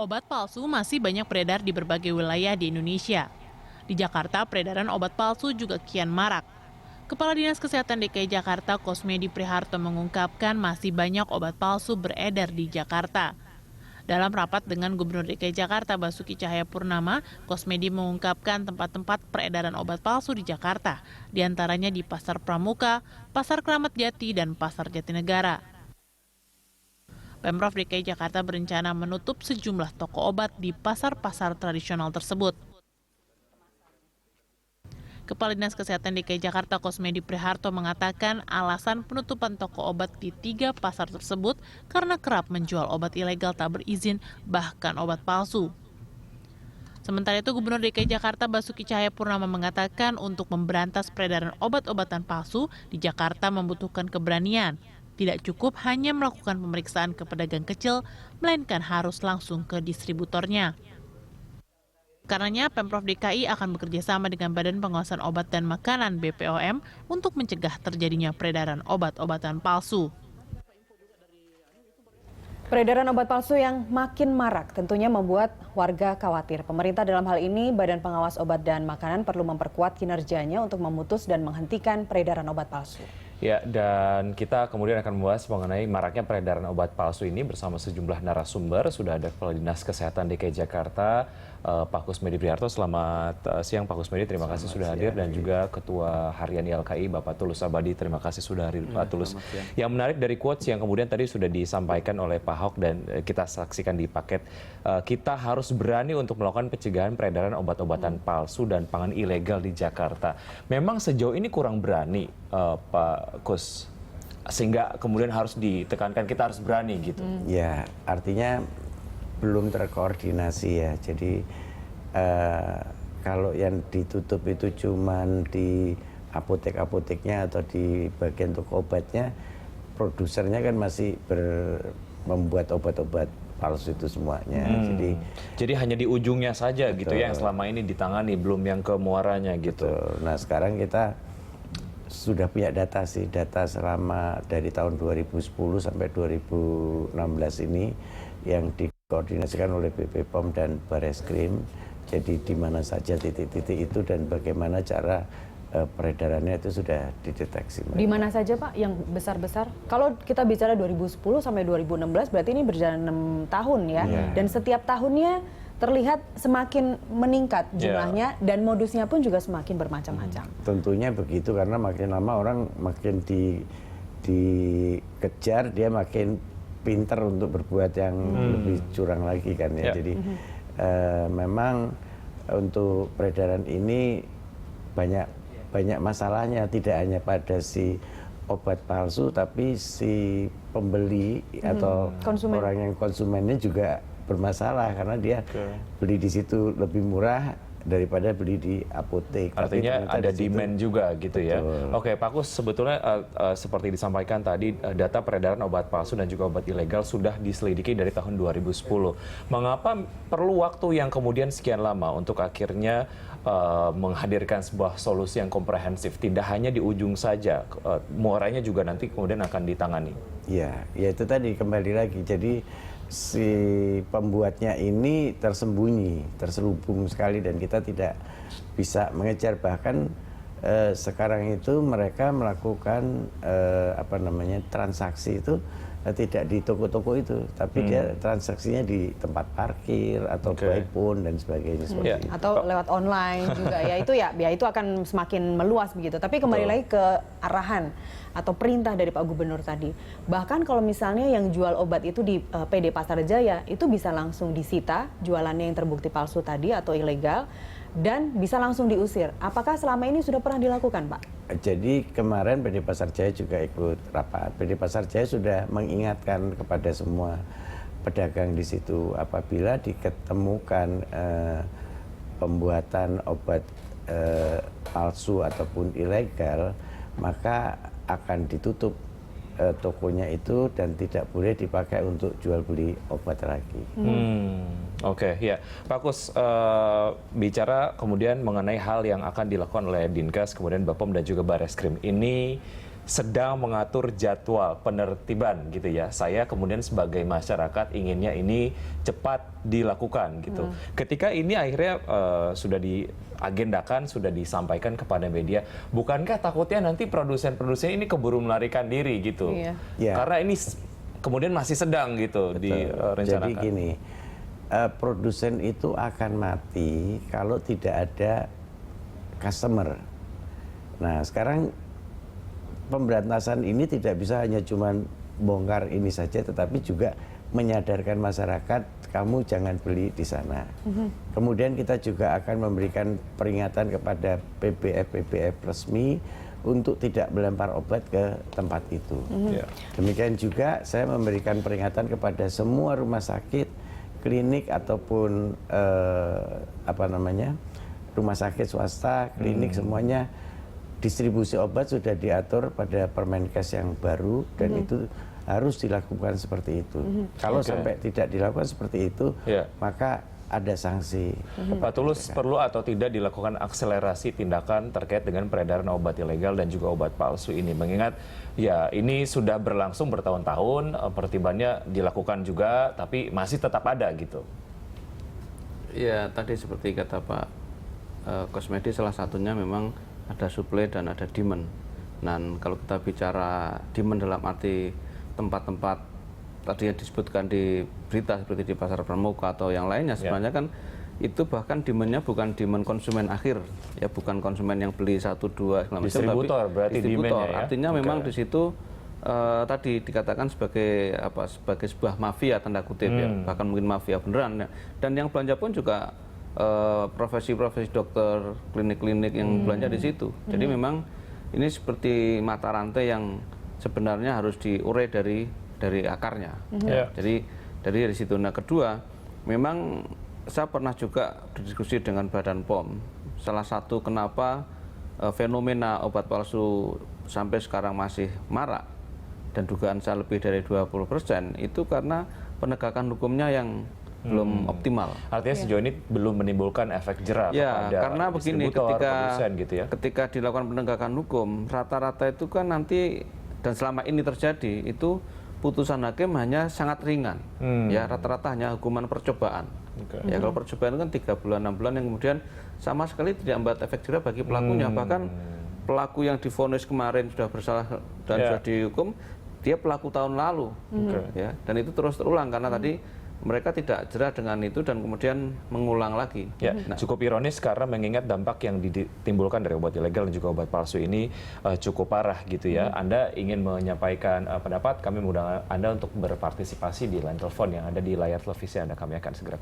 Obat palsu masih banyak beredar di berbagai wilayah di Indonesia. Di Jakarta, peredaran obat palsu juga kian marak. Kepala Dinas Kesehatan DKI Jakarta, Kosmedi Priharto mengungkapkan masih banyak obat palsu beredar di Jakarta. Dalam rapat dengan Gubernur DKI Jakarta Basuki Cahayapurnama, Kosmedi mengungkapkan tempat-tempat peredaran obat palsu di Jakarta, diantaranya di Pasar Pramuka, Pasar Kramat Jati, dan Pasar Jatinegara. Pemprov DKI Jakarta berencana menutup sejumlah toko obat di pasar-pasar tradisional tersebut. Kepala Dinas Kesehatan DKI Jakarta Kosmedi Priharto mengatakan alasan penutupan toko obat di 3 pasar tersebut karena kerap menjual obat ilegal tak berizin, bahkan obat palsu. Sementara itu, Gubernur DKI Jakarta Basuki Cahayapurnama mengatakan untuk memberantas peredaran obat-obatan palsu di Jakarta membutuhkan keberanian. Tidak cukup hanya melakukan pemeriksaan ke pedagang kecil, melainkan harus langsung ke distributornya. Karenanya, Pemprov DKI akan bekerjasama dengan Badan Pengawasan Obat dan Makanan (BPOM) untuk mencegah terjadinya peredaran obat-obatan palsu. Peredaran obat palsu yang makin marak tentunya membuat warga khawatir. Pemerintah dalam hal ini, Badan Pengawas Obat dan Makanan perlu memperkuat kinerjanya untuk memutus dan menghentikan peredaran obat palsu. Ya, dan kita kemudian akan membahas mengenai maraknya peredaran obat palsu ini bersama sejumlah narasumber. Sudah ada Kepala Dinas Kesehatan DKI Jakarta, Pak Kosmedi Priharto. Selamat siang Pak Kosmedi, terima kasih sudah hadir. Dan juga Ketua Harian YLKI Bapak Tulus Abadi, terima kasih sudah hadir Pak Tulus. Yang menarik dari quotes yang kemudian tadi sudah disampaikan oleh Pak Ahok dan kita saksikan di paket, kita harus berani untuk melakukan pencegahan peredaran obat-obatan palsu dan pangan ilegal di Jakarta. Memang sejauh ini kurang berani, Pak Kus, sehingga kemudian harus ditekankan kita harus berani gitu. Ya, artinya belum terkoordinasi ya. Jadi kalau yang ditutup itu cuman di apotek-apoteknya atau di bagian toko obatnya, produsernya kan masih membuat obat-obat palsu itu semuanya. Jadi hanya di ujungnya saja gitu ya yang selama ini ditangani, belum yang ke muaranya gitu. Nah, sekarang kita sudah punya data sih, data selama dari tahun 2010 sampai 2016 ini yang dikoordinasikan oleh BP POM dan Bareskrim. Jadi di mana saja titik-titik itu dan bagaimana cara peredarannya itu sudah dideteksi. Di mana saja Pak yang besar-besar? Kalau kita bicara 2010 sampai 2016 berarti ini berjalan 6 tahun ya. Dan setiap tahunnya terlihat semakin meningkat jumlahnya dan modusnya pun juga semakin bermacam-macam. Tentunya begitu karena makin lama orang makin dikejar, dia makin pinter untuk berbuat yang lebih curang lagi kan ya. Jadi memang untuk peredaran ini banyak masalahnya, tidak hanya pada si obat palsu tapi si pembeli atau orang yang konsumennya juga bermasalah karena dia beli di situ lebih murah daripada beli di apotek. Artinya ada demand juga gitu ya. Oke, Pak Kus, sebetulnya seperti disampaikan tadi, data peredaran obat palsu dan juga obat ilegal sudah diselidiki dari tahun 2010. Mengapa perlu waktu yang kemudian sekian lama untuk akhirnya menghadirkan sebuah solusi yang komprehensif, tidak hanya di ujung saja, muaranya juga nanti kemudian akan ditangani? Ya itu tadi kembali lagi. Jadi si pembuatnya ini tersembunyi, terselubung sekali dan kita tidak bisa mengejar. Bahkan sekarang itu mereka melakukan transaksi itu tidak di toko-toko itu, tapi dia transaksinya di tempat parkir atau by phone dan sebagainya. Atau lewat online juga ya itu akan semakin meluas begitu. Tapi kembali lagi ke arahan atau perintah dari Pak Gubernur tadi. Bahkan kalau misalnya yang jual obat itu di PD Pasar Jaya itu bisa langsung disita jualannya yang terbukti palsu tadi atau ilegal dan bisa langsung diusir. Apakah selama ini sudah pernah dilakukan, Pak? Jadi kemarin PD Pasar Jaya juga ikut rapat. PD Pasar Jaya sudah mengingatkan kepada semua pedagang di situ apabila diketemukan pembuatan obat palsu ataupun ilegal, maka akan ditutup tokonya itu dan tidak boleh dipakai untuk jual beli obat lagi. Oke, ya, Pak Kus, bicara kemudian mengenai hal yang akan dilakukan oleh Dinkes, kemudian Bapom dan juga Bareskrim ini sedang mengatur jadwal penertiban gitu ya. Saya kemudian sebagai masyarakat inginnya ini cepat dilakukan gitu. Ketika ini akhirnya sudah diagendakan, sudah disampaikan kepada media, bukankah takutnya nanti produsen-produsen ini keburu melarikan diri gitu? Iya. Ya. Karena ini kemudian masih sedang gitu direncanakan. Jadi gini, produsen itu akan mati kalau tidak ada customer. Nah, sekarang pemberantasan ini tidak bisa hanya cuman bongkar ini saja, tetapi juga menyadarkan masyarakat, kamu jangan beli di sana. Kemudian kita juga akan memberikan peringatan kepada PBF resmi untuk tidak melempar obat ke tempat itu. Demikian juga saya memberikan peringatan kepada semua rumah sakit, klinik ataupun rumah sakit swasta, klinik semuanya. Distribusi obat sudah diatur pada Permenkes yang baru dan itu harus dilakukan seperti itu. Kalau sampai tidak dilakukan seperti itu, maka ada sanksi. Pak Tulus, perlu atau tidak dilakukan akselerasi tindakan terkait dengan peredaran obat ilegal dan juga obat palsu ini? Mengingat ya ini sudah berlangsung bertahun-tahun, pertibannya dilakukan juga, tapi masih tetap ada gitu. Ya tadi seperti kata Pak Kusmedi, salah satunya memang ada supply dan ada demand. Dan kalau kita bicara demand dalam arti tempat-tempat tadi yang disebutkan di berita seperti di pasar pramuka atau yang lainnya, sebenarnya kan itu bahkan demandnya bukan demand konsumen akhir, ya bukan konsumen yang beli 1, 2 segala macam, Distributor berarti distributor. demand-nya ya? Artinya memang di situ tadi dikatakan sebagai sebagai sebuah mafia tanda kutip ya, bahkan mungkin mafia beneran. Dan yang belanja pun juga profesi-profesi dokter, klinik-klinik yang belanja di situ. Jadi memang ini seperti mata rantai yang sebenarnya harus diurai dari akarnya. Jadi dari situ. Nah, kedua, memang saya pernah juga berdiskusi dengan Badan POM. Salah satu kenapa fenomena obat palsu sampai sekarang masih marak dan dugaan saya lebih dari 20% itu karena penegakan hukumnya yang belum optimal. Artinya sejauh ini belum menimbulkan efek jerah Ya, kepada karena begini, produsen gitu ya. ketika dilakukan penegakan hukum, rata-rata itu kan nanti dan selama ini terjadi itu putusan hakim hanya sangat ringan. Ya, rata-rata hanya hukuman percobaan. Ya, kalau percobaan kan 3 bulan, 6 bulan yang kemudian sama sekali tidak membuat efek jerah bagi pelakunya. Bahkan pelaku yang divonis kemarin sudah bersalah dan sudah dihukum, dia pelaku tahun lalu. Ya, dan itu terus terulang karena tadi mereka tidak jerah dengan itu dan kemudian mengulang lagi. Ya, cukup ironis karena mengingat dampak yang ditimbulkan dari obat ilegal dan juga obat palsu ini cukup parah gitu ya. Anda ingin menyampaikan pendapat, kami mengundang Anda untuk berpartisipasi di line telepon yang ada di layar televisi Anda. Kami akan segera